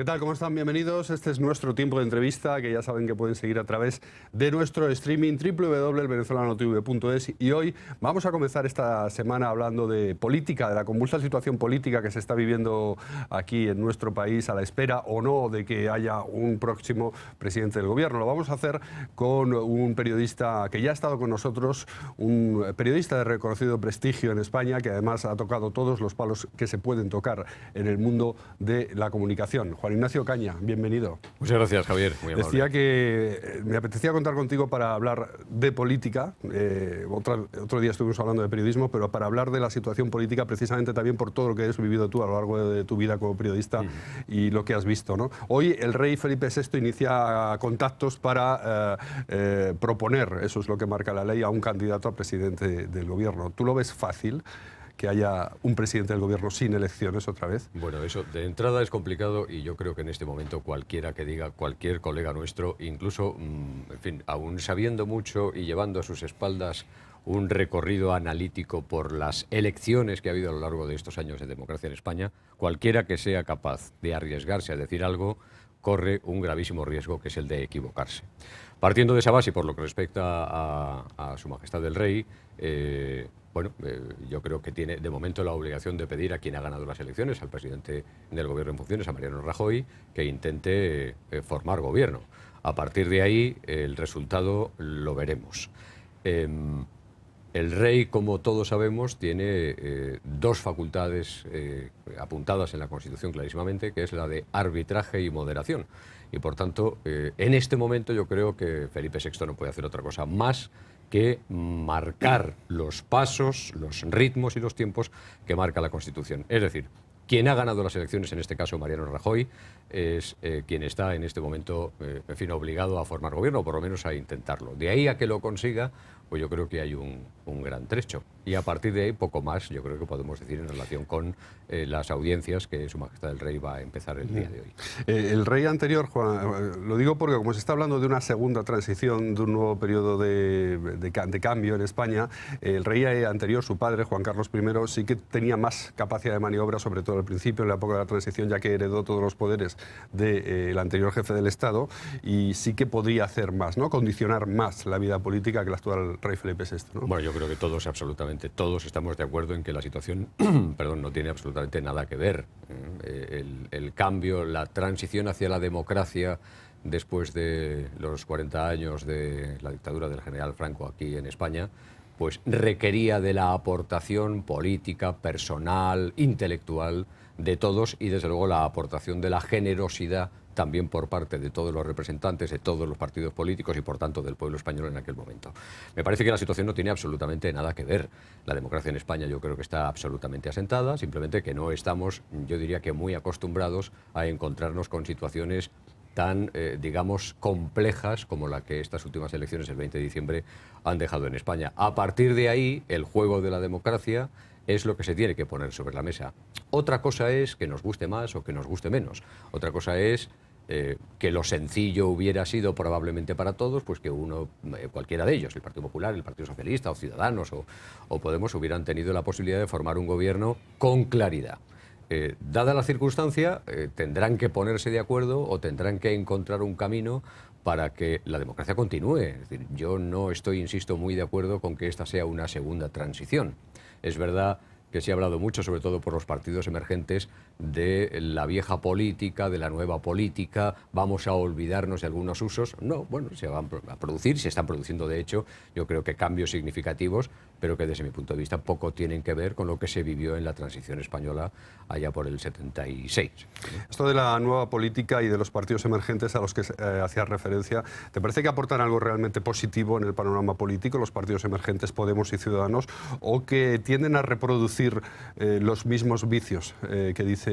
¿Qué tal? ¿Cómo están? Bienvenidos. Este es nuestro tiempo de entrevista, que ya saben que pueden seguir a través de nuestro streaming www.elvenezolanotv.es. Y hoy vamos a comenzar esta semana hablando de política, de la convulsa situación política que se está viviendo aquí en nuestro país, a la espera o no de que haya un próximo presidente del gobierno. Lo vamos a hacer con un periodista que ya ha estado con nosotros, un periodista de reconocido prestigio en España, que además ha tocado todos los palos que se pueden tocar en el mundo de la comunicación. Juan Ignacio Caña, bienvenido. Muchas gracias, Javier. Muy amable. Decía que me apetecía contar contigo para hablar de política. Otro día estuvimos hablando de periodismo, pero para hablar de la situación política precisamente también por todo lo que has vivido tú a lo largo de tu vida como periodista y lo que has visto, ¿no? Hoy el rey Felipe VI inicia contactos para proponer, eso es lo que marca la ley, a un candidato a presidente del gobierno. ¿Tú lo ves fácil que haya un presidente del gobierno sin elecciones otra vez? Bueno, eso de entrada es complicado y yo creo que en este momento cualquiera que diga, cualquier colega nuestro, incluso, en fin, aún sabiendo mucho y llevando a sus espaldas un recorrido analítico por las elecciones que ha habido a lo largo de estos años de democracia en España, cualquiera que sea capaz de arriesgarse a decir algo corre un gravísimo riesgo, que es el de equivocarse. Partiendo de esa base, por lo que respecta a Su Majestad el Rey, yo creo que tiene de momento la obligación de pedir a quien ha ganado las elecciones, al presidente del gobierno en funciones, a Mariano Rajoy, que intente formar gobierno. A partir de ahí, el resultado lo veremos. El rey, como todos sabemos, tiene dos facultades apuntadas en la Constitución clarísimamente, que es la de arbitraje y moderación. Y por tanto, en este momento yo creo que Felipe VI no puede hacer otra cosa más que marcar los pasos, los ritmos y los tiempos que marca la Constitución. Es decir, quien ha ganado las elecciones, en este caso Mariano Rajoy, es quien está en este momento, en fin, obligado a formar gobierno, o por lo menos a intentarlo. De ahí a que lo consiga, pues yo creo que hay un gran trecho. Y a partir de ahí, poco más, yo creo que podemos decir en relación con las audiencias que Su Majestad el Rey va a empezar el día de hoy. El rey anterior, Juan, lo digo porque como se está hablando de una segunda transición, de un nuevo periodo de cambio en España, el rey anterior, su padre, Juan Carlos I, sí que tenía más capacidad de maniobra, sobre todo al principio, en la época de la transición, ya que heredó todos los poderes del anterior jefe del Estado, y sí que podría hacer más, ¿no? Condicionar más la vida política que el actual rey Felipe VI, ¿no? Bueno, yo creo que todos, absolutamente todos, estamos de acuerdo en que la situación no tiene absolutamente nada que ver. El cambio, la transición hacia la democracia después de los 40 años de la dictadura del general Franco aquí en España, pues requería de la aportación política, personal, intelectual de todos, y desde luego la aportación de la generosidad también por parte de todos los representantes de todos los partidos políticos y por tanto del pueblo español en aquel momento. Me parece que la situación no tiene absolutamente nada que ver. La democracia en España yo creo que está absolutamente asentada, simplemente que no estamos, yo diría que muy acostumbrados a encontrarnos con situaciones tan, digamos, complejas como la que estas últimas elecciones el 20 de diciembre han dejado en España. A partir de ahí, el juego de la democracia es lo que se tiene que poner sobre la mesa. Otra cosa es que nos guste más o que nos guste menos. Otra cosa es que lo sencillo hubiera sido probablemente para todos, pues que cualquiera de ellos, el Partido Popular, el Partido Socialista o Ciudadanos o Podemos, hubieran tenido la posibilidad de formar un gobierno con claridad. Dada la circunstancia, tendrán que ponerse de acuerdo o tendrán que encontrar un camino para que la democracia continúe. Es decir, yo no estoy, insisto, muy de acuerdo con que esta sea una segunda transición. Es verdad que se ha hablado mucho, sobre todo por los partidos emergentes, de la vieja política, de la nueva política, vamos a olvidarnos de algunos usos. No, bueno, se van a producir, se están produciendo de hecho, yo creo que cambios significativos, pero que desde mi punto de vista poco tienen que ver con lo que se vivió en la transición española allá por el 76. Esto de la nueva política y de los partidos emergentes a los que hacías referencia, ¿te parece que aportan algo realmente positivo en el panorama político, los partidos emergentes, Podemos y Ciudadanos, o que tienden a reproducir los mismos vicios que dicen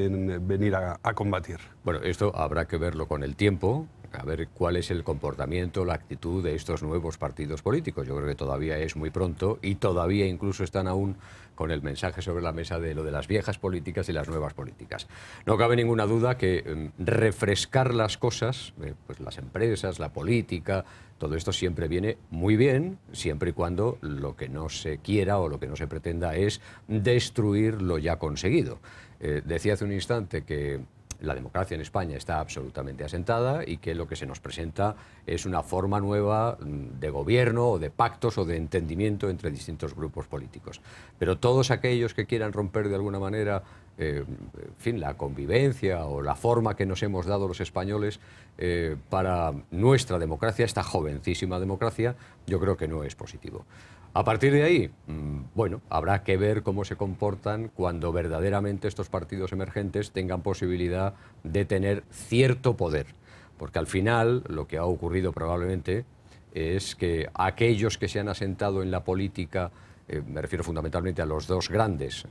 venir a combatir? Bueno, esto habrá que verlo con el tiempo, a ver cuál es el comportamiento, la actitud de estos nuevos partidos políticos. Yo creo que todavía es muy pronto y todavía incluso están aún con el mensaje sobre la mesa de lo de las viejas políticas y las nuevas políticas. No cabe ninguna duda que refrescar las cosas, pues las empresas, la política, todo esto siempre viene muy bien, siempre y cuando lo que no se quiera o lo que no se pretenda es destruir lo ya conseguido. Decía hace un instante que la democracia en España está absolutamente asentada y que lo que se nos presenta es una forma nueva de gobierno o de pactos o de entendimiento entre distintos grupos políticos. Pero todos aquellos que quieran romper de alguna manera en fin, la convivencia o la forma que nos hemos dado los españoles para nuestra democracia, esta jovencísima democracia, yo creo que no es positivo. A partir de ahí, bueno, habrá que ver cómo se comportan cuando verdaderamente estos partidos emergentes tengan posibilidad de tener cierto poder. Porque al final lo que ha ocurrido probablemente es que aquellos que se han asentado en la política, me refiero fundamentalmente a los dos grandes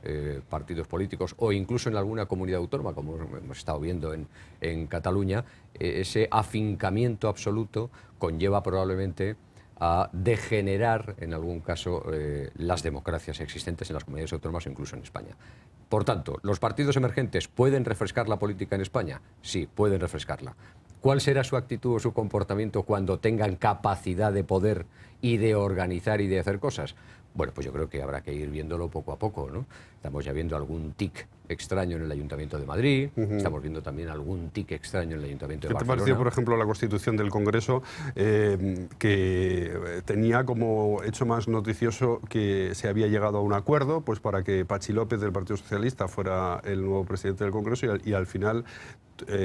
partidos políticos o incluso en alguna comunidad autónoma, como hemos estado viendo en Cataluña, ese afincamiento absoluto conlleva probablemente a degenerar, en algún caso, las democracias existentes en las comunidades autónomas o incluso en España. Por tanto, ¿los partidos emergentes pueden refrescar la política en España? Sí, pueden refrescarla. ¿Cuál será su actitud o su comportamiento cuando tengan capacidad de poder y de organizar y de hacer cosas? Bueno, pues yo creo que habrá que ir viéndolo poco a poco, ¿no? Estamos ya viendo algún tic extraño en el Ayuntamiento de Madrid, estamos viendo también algún tic extraño en el Ayuntamiento de Barcelona. ¿Qué te pareció, por ejemplo, la Constitución del Congreso, que tenía como hecho más noticioso que se había llegado a un acuerdo pues para que Patxi López del Partido Socialista fuera el nuevo presidente del Congreso y al final,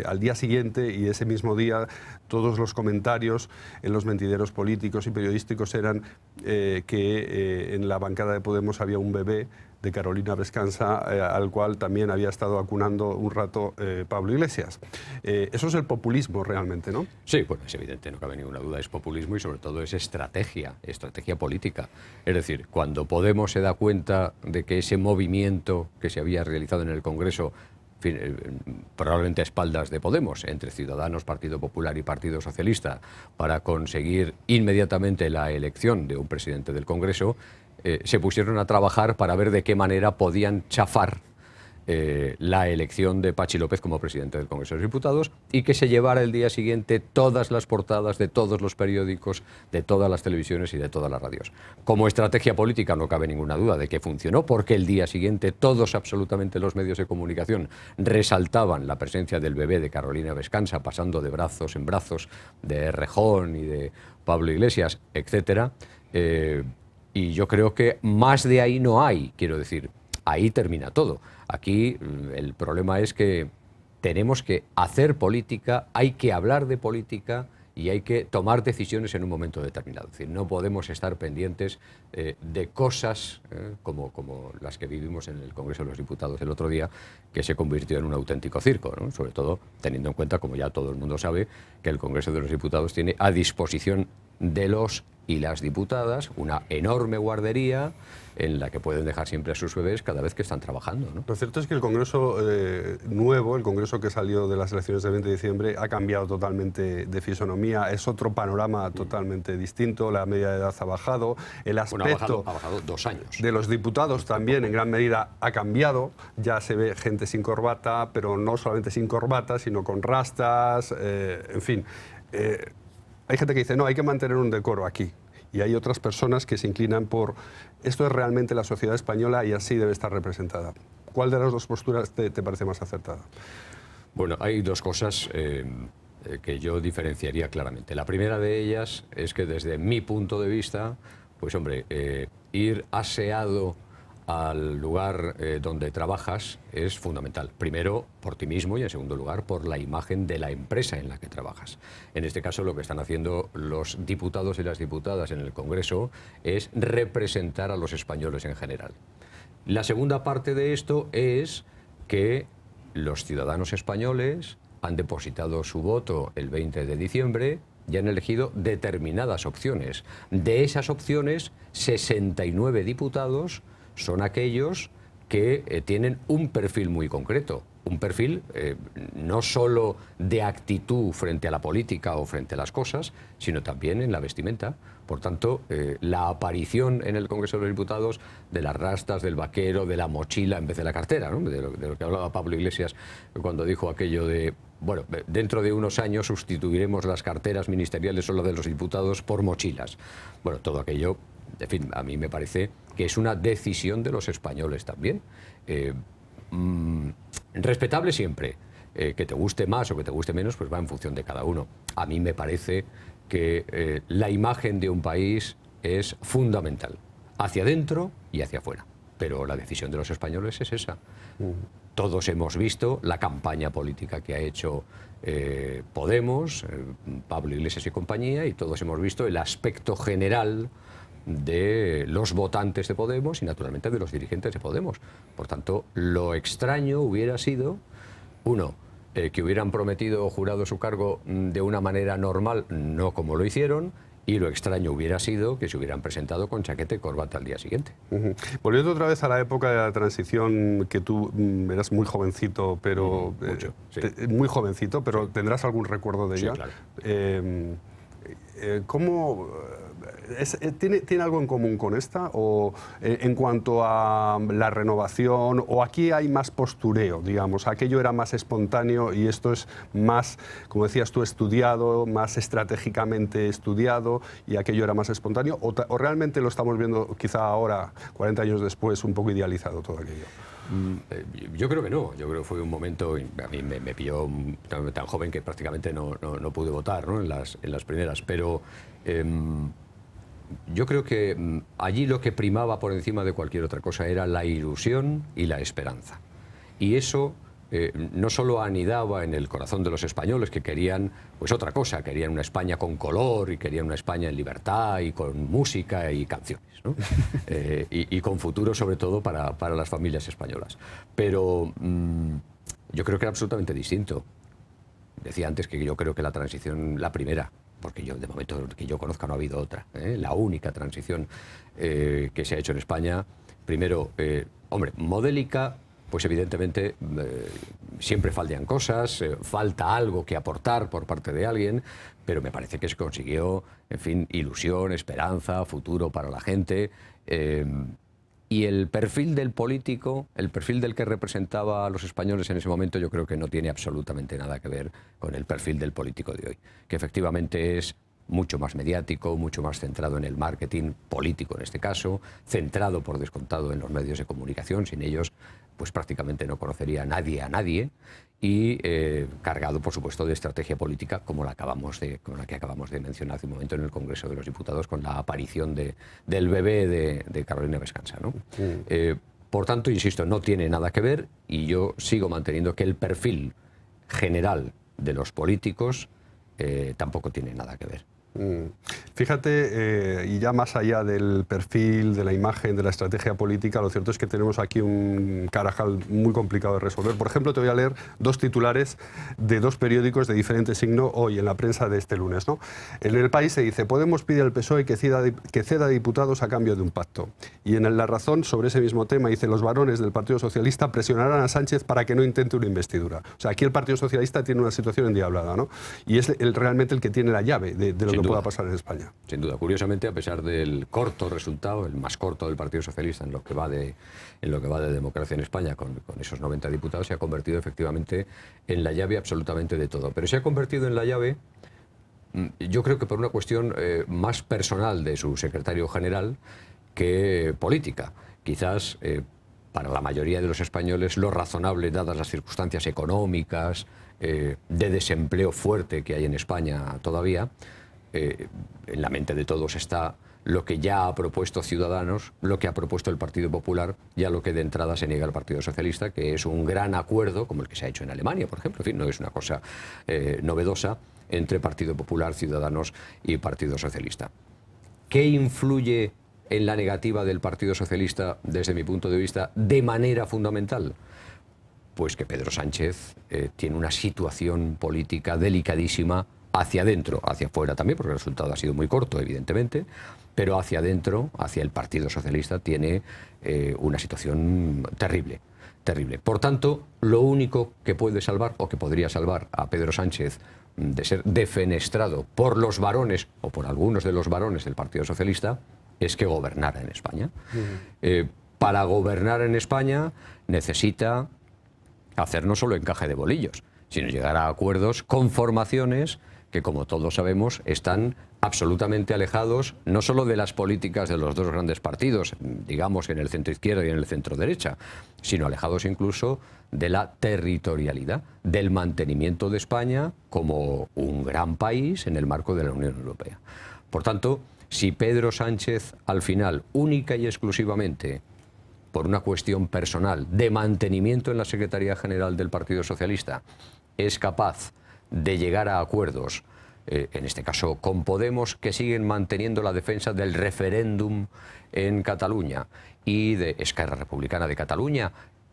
al día siguiente y ese mismo día, todos los comentarios en los mentideros políticos y periodísticos eran que en la bancada de Podemos había un bebé de Carolina Vescanza, al cual también había estado acunando un rato Pablo Iglesias. Eso es el populismo realmente, ¿no? Sí, bueno, es evidente, no cabe ninguna duda, es populismo y sobre todo es estrategia política. Es decir, cuando Podemos se da cuenta de que ese movimiento que se había realizado en el Congreso, probablemente a espaldas de Podemos, entre Ciudadanos, Partido Popular y Partido Socialista, para conseguir inmediatamente la elección de un presidente del Congreso, se pusieron a trabajar para ver de qué manera podían chafar la elección de Patxi López como presidente del Congreso de los Diputados y que se llevara el día siguiente todas las portadas de todos los periódicos, de todas las televisiones y de todas las radios. Como estrategia política no cabe ninguna duda de que funcionó, porque el día siguiente todos absolutamente los medios de comunicación resaltaban la presencia del bebé de Carolina Vescanza, pasando de brazos en brazos de Errejón y de Pablo Iglesias, etcétera. Y yo creo que más de ahí no hay, quiero decir, ahí termina todo. Aquí el problema es que tenemos que hacer política, hay que hablar de política y hay que tomar decisiones en un momento determinado. Es decir, no podemos estar pendientes de cosas como las que vivimos en el Congreso de los Diputados el otro día, que se convirtió en un auténtico circo, ¿no? Sobre todo teniendo en cuenta, como ya todo el mundo sabe, que el Congreso de los Diputados tiene a disposición de los y las diputadas una enorme guardería en la que pueden dejar siempre a sus bebés cada vez que están trabajando, ¿no? Lo cierto es que el Congreso nuevo, el Congreso que salió de las elecciones del 20 de diciembre, ha cambiado totalmente de fisonomía, es otro panorama totalmente distinto, la media de edad ha bajado, el aspecto ha bajado 2 años. De los diputados también en gran medida ha cambiado, ya se ve gente sin corbata, pero no solamente sin corbata, sino con rastas, en fin. Hay gente que dice, no, hay que mantener un decoro aquí. Y hay otras personas que se inclinan por esto es realmente la sociedad española y así debe estar representada. ¿Cuál de las dos posturas te parece más acertada? Bueno, hay dos cosas que yo diferenciaría claramente. La primera de ellas es que desde mi punto de vista, pues hombre, ir aseado al lugar donde trabajas es fundamental. Primero, por ti mismo y en segundo lugar, por la imagen de la empresa en la que trabajas. En este caso, lo que están haciendo los diputados y las diputadas en el Congreso es representar a los españoles en general. La segunda parte de esto es que los ciudadanos españoles han depositado su voto el 20 de diciembre y han elegido determinadas opciones. De esas opciones, 69 diputados son aquellos que tienen un perfil muy concreto. Un perfil no solo de actitud frente a la política o frente a las cosas, sino también en la vestimenta. Por tanto, la aparición en el Congreso de los Diputados de las rastas, del vaquero, de la mochila en vez de la cartera, ¿no? de lo que hablaba Pablo Iglesias cuando dijo aquello de, bueno, dentro de unos años sustituiremos las carteras ministeriales o las de los diputados por mochilas. Bueno, todo aquello, en fin, a mí me parece que es una decisión de los españoles también. Respetable siempre, que te guste más o que te guste menos, pues va en función de cada uno. A mí me parece que la imagen de un país es fundamental, hacia adentro y hacia afuera. Pero la decisión de los españoles es esa. Todos hemos visto la campaña política que ha hecho Podemos, Pablo Iglesias y compañía, y todos hemos visto el aspecto general de los votantes de Podemos y naturalmente de los dirigentes de Podemos. Por tanto, lo extraño hubiera sido, uno, que hubieran prometido o jurado su cargo de una manera normal, no como lo hicieron, y lo extraño hubiera sido que se hubieran presentado con chaqueta y corbata al día siguiente. Volviendo otra vez a la época de la transición, que tú eras muy jovencito, pero mucho, sí. Muy jovencito, pero ¿tendrás algún recuerdo de ella? Sí, claro. ¿Cómo tiene algo en común con esta? ¿O en cuanto a la renovación? ¿O aquí hay más postureo, digamos? Aquello era más espontáneo y esto es más, como decías tú, estudiado, más estratégicamente estudiado, y aquello era más espontáneo? ¿O realmente lo estamos viendo quizá ahora, 40 años después, un poco idealizado todo aquello? Yo creo que no. Yo creo que fue un momento, a mí me pilló tan joven que prácticamente no pude votar, ¿no? en las primeras, pero yo creo que allí lo que primaba por encima de cualquier otra cosa era la ilusión y la esperanza. Y eso no solo anidaba en el corazón de los españoles, que querían pues otra cosa, querían una España con color y querían una España en libertad y con música y canciones, ¿no? y con futuro sobre todo para las familias españolas. Pero yo creo que era absolutamente distinto. Decía antes que yo creo que la transición, la primera, porque yo de momento que yo conozca no ha habido otra, la única transición que se ha hecho en España, primero, hombre, modélica, pues evidentemente siempre faltan cosas, falta algo que aportar por parte de alguien, pero me parece que se consiguió, en fin, ilusión, esperanza, futuro para la gente. Y el perfil del político, el perfil del que representaba a los españoles en ese momento, yo creo que no tiene absolutamente nada que ver con el perfil del político de hoy, que efectivamente es mucho más mediático, mucho más centrado en el marketing político en este caso, centrado por descontado en los medios de comunicación. Sin ellos pues prácticamente no conocería a nadie, y cargado por supuesto de estrategia política como la que acabamos de mencionar hace un momento en el Congreso de los Diputados con la aparición del bebé de Carolina Vescansa, ¿no? Por tanto, insisto, no tiene nada que ver, y yo sigo manteniendo que el perfil general de los políticos tampoco tiene nada que ver. Fíjate, y ya más allá del perfil, de la imagen, de la estrategia política, lo cierto es que tenemos aquí un carajal muy complicado de resolver. Por ejemplo, te voy a leer dos titulares de dos periódicos de diferente signo hoy en la prensa de este lunes, ¿no? En El País se dice: Podemos pide al PSOE que ceda diputados a cambio de un pacto. Y en La Razón, sobre ese mismo tema, dice: los varones del Partido Socialista presionarán a Sánchez para que no intente una investidura. O sea, aquí el Partido Socialista tiene una situación endiablada, ¿no? Y es realmente el que tiene la llave de lo que pueda pasar en España. Sin duda. Curiosamente, a pesar del corto resultado, el más corto del Partido Socialista en lo que va de democracia en España, con esos 90 diputados, se ha convertido efectivamente en la llave absolutamente de todo. Pero se ha convertido en la llave, yo creo que por una cuestión más personal de su secretario general que política. Quizás para la mayoría de los españoles lo razonable, dadas las circunstancias económicas, de desempleo fuerte que hay en España todavía, en la mente de todos está lo que ya ha propuesto Ciudadanos, lo que ha propuesto el Partido Popular, y a lo que de entrada se niega el Partido Socialista, que es un gran acuerdo, como el que se ha hecho en Alemania, por ejemplo. En fin, no es una cosa novedosa entre Partido Popular, Ciudadanos y Partido Socialista. ¿Qué influye en la negativa del Partido Socialista, desde mi punto de vista, de manera fundamental? Pues que Pedro Sánchez tiene una situación política delicadísima hacia adentro, hacia afuera también, porque el resultado ha sido muy corto, evidentemente, pero hacia adentro, hacia el Partido Socialista, tiene una situación terrible, terrible. Por tanto, lo único que puede salvar, o que podría salvar a Pedro Sánchez de ser defenestrado por los varones, o por algunos de los varones del Partido Socialista, es que gobernara en España. Para gobernar en España necesita hacer no solo encaje de bolillos, sino llegar a acuerdos con formaciones que, como todos sabemos, están absolutamente alejados no solo de las políticas de los dos grandes partidos, digamos en el centro izquierda y en el centro derecha, sino alejados incluso de la territorialidad, del mantenimiento de España como un gran país en el marco de la Unión Europea. Por tanto, si Pedro Sánchez al final, única y exclusivamente por una cuestión personal de mantenimiento en la Secretaría General del Partido Socialista, es capaz de llegar a acuerdos, en este caso con Podemos, que siguen manteniendo la defensa del referéndum en Cataluña, y de Esquerra Republicana de Cataluña,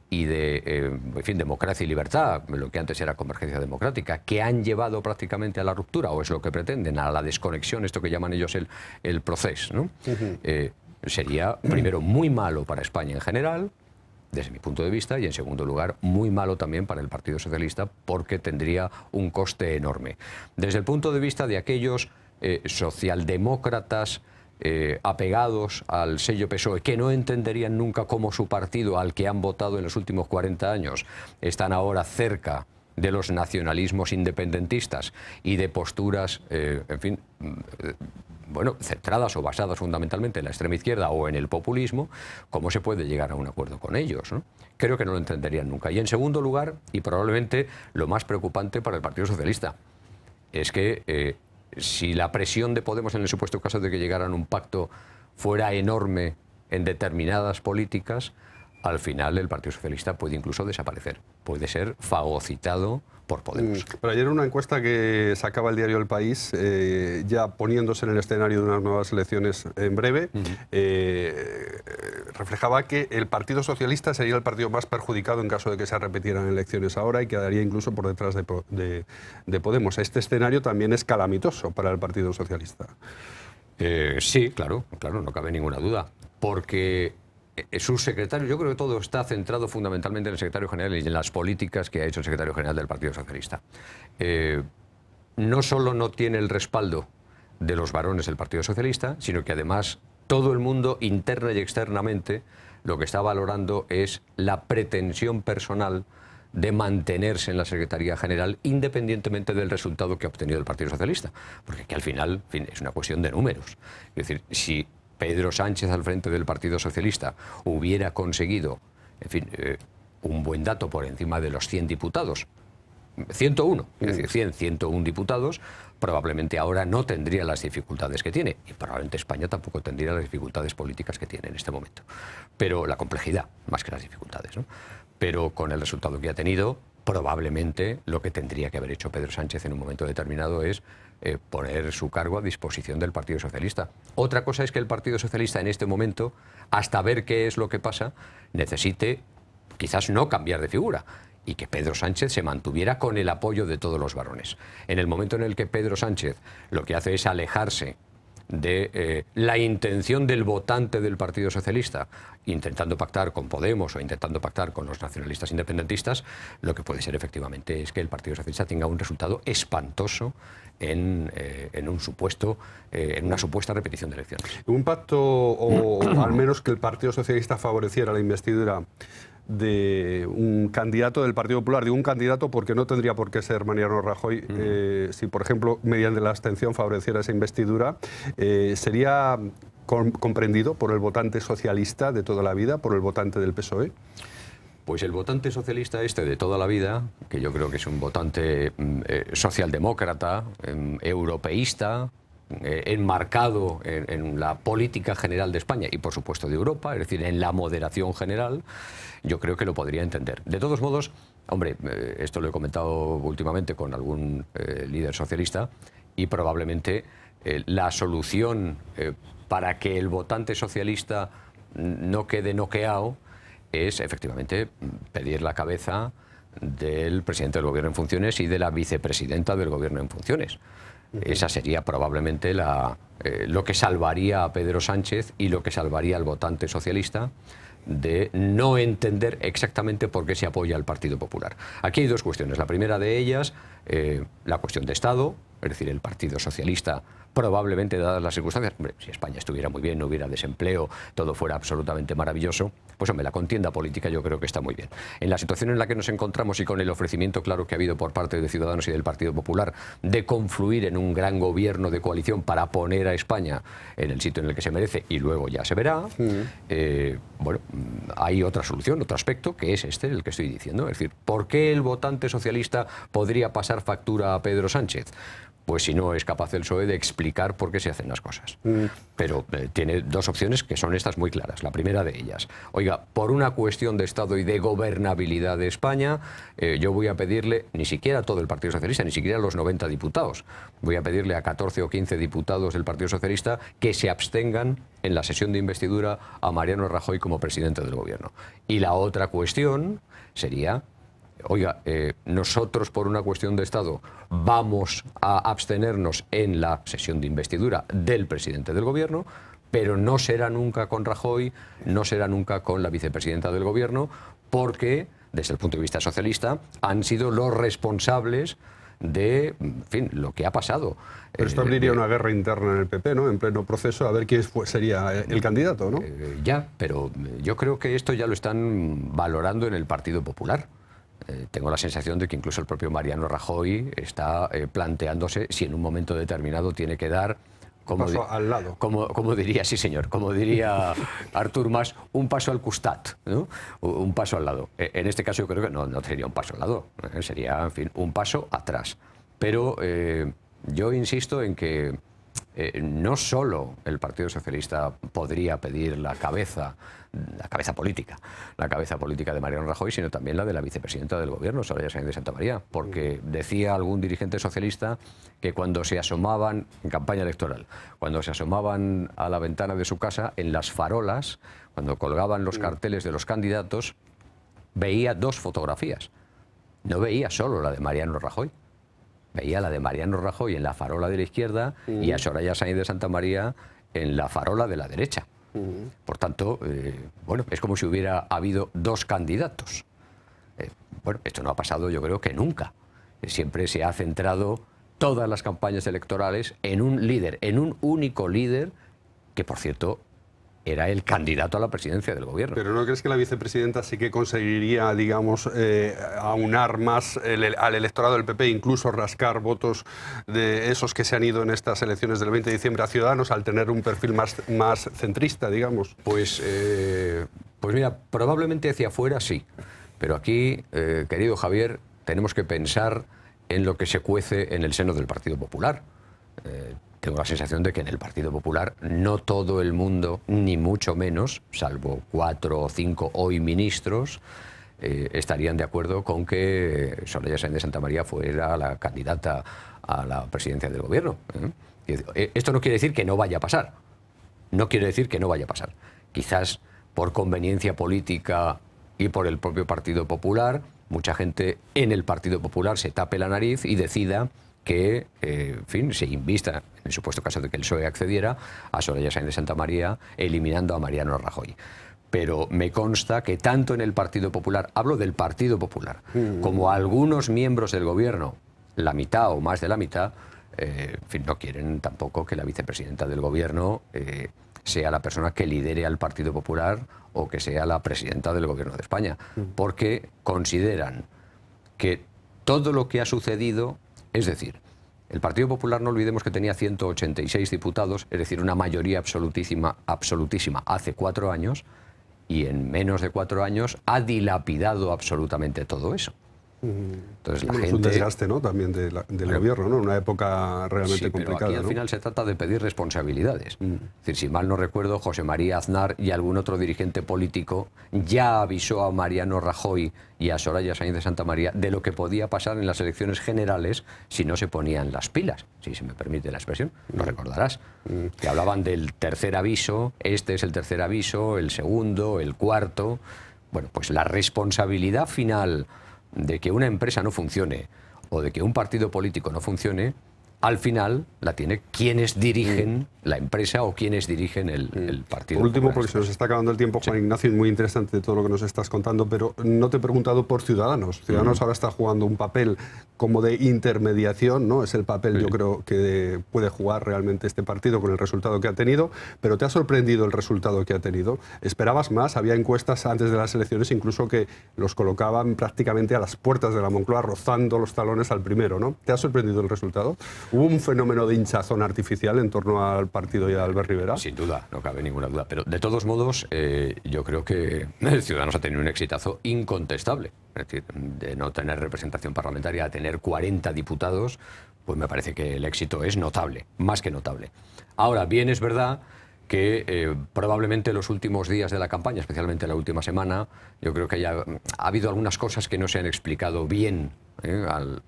y de, en fin, Democracia y Libertad, lo que antes era Convergencia Democrática, que han llevado prácticamente a la ruptura, o es lo que pretenden, a la desconexión, esto que llaman ellos el proceso, ¿no? Sería, primero, muy malo para España en general, desde mi punto de vista, y en segundo lugar, muy malo también para el Partido Socialista, porque tendría un coste enorme. Desde el punto de vista de aquellos socialdemócratas apegados al sello PSOE, que no entenderían nunca cómo su partido, al que han votado en los últimos 40 años, están ahora cerca de los nacionalismos independentistas y de posturas, en fin, bueno, centradas o basadas fundamentalmente en la extrema izquierda o en el populismo, ¿cómo se puede llegar a un acuerdo con ellos, ¿no? Creo que no lo entenderían nunca. Y en segundo lugar, y probablemente lo más preocupante para el Partido Socialista, es que si la presión de Podemos en el supuesto caso de que llegaran a un pacto fuera enorme en determinadas políticas, al final el Partido Socialista puede incluso desaparecer, puede ser fagocitado por Podemos. Pero ayer una encuesta que sacaba el diario El País, ya poniéndose en el escenario de unas nuevas elecciones en breve, reflejaba que el Partido Socialista sería el partido más perjudicado en caso de que se repitieran elecciones ahora y quedaría incluso por detrás de Podemos. Este escenario también es calamitoso para el Partido Socialista. Sí, claro, no cabe ninguna duda, porque su secretario, yo creo que todo está centrado fundamentalmente en el secretario general y en las políticas que ha hecho el secretario general del Partido Socialista. No solo no tiene el respaldo de los varones del Partido Socialista, sino que además todo el mundo, interna y externamente, lo que está valorando es la pretensión personal de mantenerse en la Secretaría General independientemente del resultado que ha obtenido el Partido Socialista. Porque aquí al final, en fin, es una cuestión de números. Es decir, si Pedro Sánchez al frente del Partido Socialista hubiera conseguido, en fin, un buen dato por encima de los 100 diputados, 101, es decir, 101 diputados, probablemente ahora no tendría las dificultades que tiene, y probablemente España tampoco tendría las dificultades políticas que tiene en este momento. Pero la complejidad, más que las dificultades, ¿no? Pero con el resultado que ha tenido, probablemente lo que tendría que haber hecho Pedro Sánchez en un momento determinado es poner su cargo a disposición del Partido Socialista. Otra cosa es que el Partido Socialista en este momento, hasta ver qué es lo que pasa, necesite quizás no cambiar de figura y que Pedro Sánchez se mantuviera con el apoyo de todos los varones. En el momento en el que Pedro Sánchez lo que hace es alejarse de la intención del votante del Partido Socialista, intentando pactar con Podemos o intentando pactar con los nacionalistas independentistas, lo que puede ser efectivamente es que el Partido Socialista tenga un resultado espantoso en una supuesta repetición de elecciones. Un pacto, o al menos que el Partido Socialista favoreciera la investidura de un candidato del Partido Popular, digo un candidato porque no tendría por qué ser Mariano Rajoy, si por ejemplo mediante la abstención favoreciera esa investidura, ¿sería comprendido por el votante socialista de toda la vida, por el votante del PSOE? Pues el votante socialista de toda la vida, que yo creo que es un votante socialdemócrata, europeísta, enmarcado en la política general de España y por supuesto de Europa, es decir, en la moderación general, yo creo que lo podría entender. De todos modos, hombre, esto lo he comentado últimamente con algún líder socialista y probablemente la solución para que el votante socialista no quede noqueado es efectivamente pedir la cabeza del presidente del gobierno en funciones y de la vicepresidenta del gobierno en funciones. Esa sería probablemente lo que salvaría a Pedro Sánchez y lo que salvaría al votante socialista de no entender exactamente por qué se apoya al Partido Popular. Aquí hay dos cuestiones. La primera de ellas, la cuestión de Estado, Es decir, el Partido Socialista, probablemente dadas las circunstancias, hombre, si España estuviera muy bien, no hubiera desempleo, todo fuera absolutamente maravilloso, pues hombre, la contienda política yo creo que está muy bien. En la situación en la que nos encontramos y con el ofrecimiento claro que ha habido por parte de Ciudadanos y del Partido Popular de confluir en un gran gobierno de coalición para poner a España en el sitio en el que se merece y luego ya se verá, bueno, hay otra solución, otro aspecto, que es este, el que estoy diciendo. Es decir, ¿por qué el votante socialista podría pasar factura a Pedro Sánchez? Pues si no es capaz el PSOE de explicar por qué se hacen las cosas. Pero tiene dos opciones que son estas muy claras. La primera de ellas, oiga, por una cuestión de Estado y de gobernabilidad de España, yo voy a pedirle, ni siquiera a todo el Partido Socialista, ni siquiera a los 90 diputados, voy a pedirle a 14 o 15 diputados del Partido Socialista que se abstengan en la sesión de investidura a Mariano Rajoy como presidente del Gobierno. Y la otra cuestión sería, oiga, nosotros por una cuestión de Estado vamos a abstenernos en la sesión de investidura del presidente del Gobierno, pero no será nunca con Rajoy, no será nunca con la vicepresidenta del Gobierno, porque, desde el punto de vista socialista, han sido los responsables de, en fin, lo que ha pasado. Pero esto abriría una guerra interna en el PP, ¿no? En pleno proceso, a ver quién sería el candidato, ¿no? Ya, pero yo creo que esto ya lo están valorando en el Partido Popular. Tengo la sensación de que incluso el propio Mariano Rajoy está planteándose si en un momento determinado tiene que dar, como, paso al lado. Como diría, sí señor, como diría Artur Mas, un paso al costat, ¿no? Un paso al lado. En este caso yo creo que no sería un paso al lado, sería, en fin, un paso atrás. Pero yo insisto en que no solo el Partido Socialista podría pedir la cabeza política de Mariano Rajoy, sino también la de la vicepresidenta del Gobierno, Soraya Sáenz de Santamaría, porque decía algún dirigente socialista que cuando se asomaban, en campaña electoral, cuando se asomaban a la ventana de su casa, en las farolas, cuando colgaban los carteles de los candidatos, veía dos fotografías. No veía solo la de Mariano Rajoy. Veía la de Mariano Rajoy en la farola de la izquierda y a Soraya Sáenz de Santamaría en la farola de la derecha. Por tanto, bueno, es como si hubiera habido dos candidatos. Bueno, esto no ha pasado yo creo que nunca. Siempre se ha centrado todas las campañas electorales en un líder, en un único líder, que por cierto era el candidato a la presidencia del Gobierno. ¿Pero no crees que la vicepresidenta sí que conseguiría, digamos, aunar más al electorado del PP, incluso rascar votos de esos que se han ido en estas elecciones del 20 de diciembre a Ciudadanos, al tener un perfil más centrista, digamos? Pues mira, probablemente hacia afuera sí, pero aquí, querido Javier, tenemos que pensar en lo que se cuece en el seno del Partido Popular. Tengo la sensación de que en el Partido Popular no todo el mundo, ni mucho menos, salvo 4 o 5 hoy ministros, estarían de acuerdo con que Soraya Sáenz de Santamaría fuera la candidata a la presidencia del Gobierno. Esto no quiere decir que no vaya a pasar. No quiere decir que no vaya a pasar. Quizás por conveniencia política y por el propio Partido Popular, mucha gente en el Partido Popular se tape la nariz y decida que, en fin, se invista, en el supuesto caso de que el PSOE accediera, a Soraya Sáenz de Santamaría, eliminando a Mariano Rajoy. Pero me consta que tanto en el Partido Popular, hablo del Partido Popular, como algunos miembros del Gobierno, la mitad o más de la mitad, en fin, no quieren tampoco que la vicepresidenta del Gobierno sea la persona que lidere al Partido Popular o que sea la presidenta del Gobierno de España, porque consideran que todo lo que ha sucedido, es decir, el Partido Popular, no olvidemos que tenía 186 diputados, es decir, una mayoría absolutísima hace 4 años, y en menos de 4 años ha dilapidado absolutamente todo eso. Entonces, la gente... Es un desgaste, ¿no?, también del Gobierno, ¿no?, en una época realmente complicada. Pero aquí al final se trata de pedir responsabilidades. Es decir, si mal no recuerdo, José María Aznar y algún otro dirigente político ya avisó a Mariano Rajoy y a Soraya Sáenz de Santamaría de lo que podía pasar en las elecciones generales si no se ponían las pilas, si se me permite la expresión. Lo recordarás. Que hablaban del tercer aviso, este es el tercer aviso, el segundo, el cuarto. Bueno, pues la responsabilidad final de que una empresa no funcione o de que un partido político no funcione al final la tiene quienes dirigen la empresa o quienes dirigen el Partido Por último, Popular. porque se nos está acabando el tiempo, Juan Ignacio, y muy interesante todo lo que nos estás contando, pero no te he preguntado por Ciudadanos. Ciudadanos ahora está jugando un papel como de intermediación, ¿no? Es el papel, yo creo, que puede jugar realmente este partido con el resultado que ha tenido, pero ¿te ha sorprendido el resultado que ha tenido? ¿Esperabas más? Había encuestas antes de las elecciones incluso que los colocaban prácticamente a las puertas de la Moncloa, rozando los talones al primero, ¿no? ¿Te ha sorprendido el resultado? ¿Hubo un fenómeno de hinchazón artificial en torno al partido y a Albert Rivera? Sin duda, no cabe ninguna duda. Pero de todos modos, yo creo que Ciudadanos ha tenido un exitazo incontestable. Es decir, de no tener representación parlamentaria a tener 40 diputados, pues me parece que el éxito es notable, más que notable. Ahora, bien es verdad que probablemente los últimos días de la campaña, especialmente la última semana, yo creo que ha habido algunas cosas que no se han explicado bien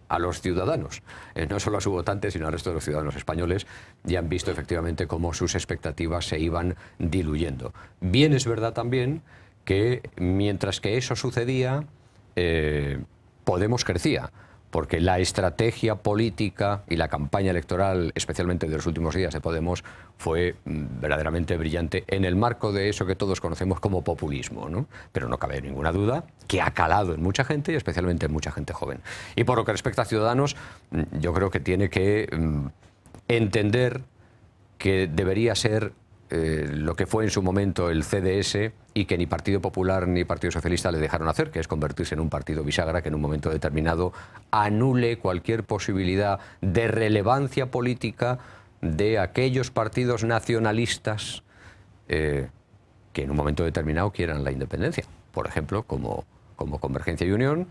a los ciudadanos, no solo a su votante, sino al resto de los ciudadanos españoles, y han visto efectivamente cómo sus expectativas se iban diluyendo. Bien es verdad también que mientras que eso sucedía, Podemos crecía, porque la estrategia política y la campaña electoral, especialmente de los últimos días de Podemos, fue verdaderamente brillante en el marco de eso que todos conocemos como populismo, ¿no? Pero no cabe ninguna duda que ha calado en mucha gente y especialmente en mucha gente joven. Y por lo que respecta a Ciudadanos, yo creo que tiene que entender que debería ser lo que fue en su momento el CDS y que ni Partido Popular ni Partido Socialista le dejaron hacer, que es convertirse en un partido bisagra que en un momento determinado anule cualquier posibilidad de relevancia política de aquellos partidos nacionalistas que en un momento determinado quieran la independencia. Por ejemplo, como Convergencia y Unión,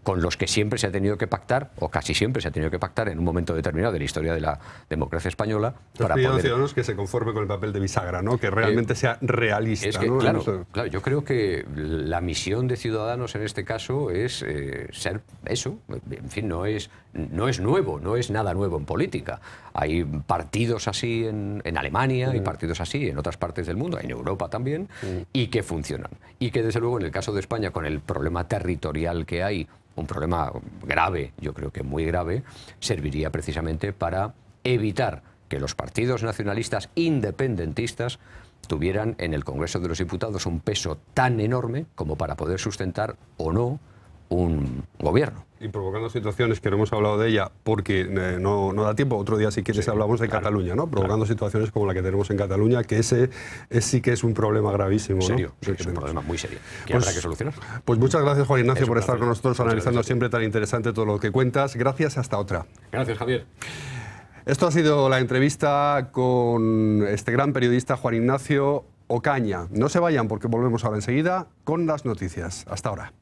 con los que siempre se ha tenido que pactar, o casi siempre se ha tenido que pactar en un momento determinado de la historia de la democracia española. Para poder... Ciudadanos que se conforme con el papel de bisagra, ¿no? Que realmente sea realista. Es que, ¿no? claro, yo creo que la misión de Ciudadanos en este caso es ser eso. En fin, no es nuevo, no es nada nuevo en política. Hay partidos así en Alemania, hay partidos así en otras partes del mundo, en Europa también, y que funcionan. Y que desde luego en el caso de España, con el problema territorial que hay, un problema grave, yo creo que muy grave, serviría precisamente para evitar que los partidos nacionalistas independentistas tuvieran en el Congreso de los Diputados un peso tan enorme como para poder sustentar o no un gobierno. Y provocando situaciones que no hemos hablado de ella porque no da tiempo. Otro día, si quieres, sí, hablamos de Cataluña, ¿no? Provocando situaciones como la que tenemos en Cataluña, que ese sí que es un problema gravísimo, ¿no? Serio, sí, es un problema muy serio que habrá que solucionar. Pues muchas gracias, Juan Ignacio, por estar con nosotros analizando siempre tan interesante todo lo que cuentas. Gracias, hasta otra. Gracias, Javier. Esto ha sido la entrevista con este gran periodista, Juan Ignacio Ocaña. No se vayan porque volvemos ahora enseguida con las noticias. Hasta ahora.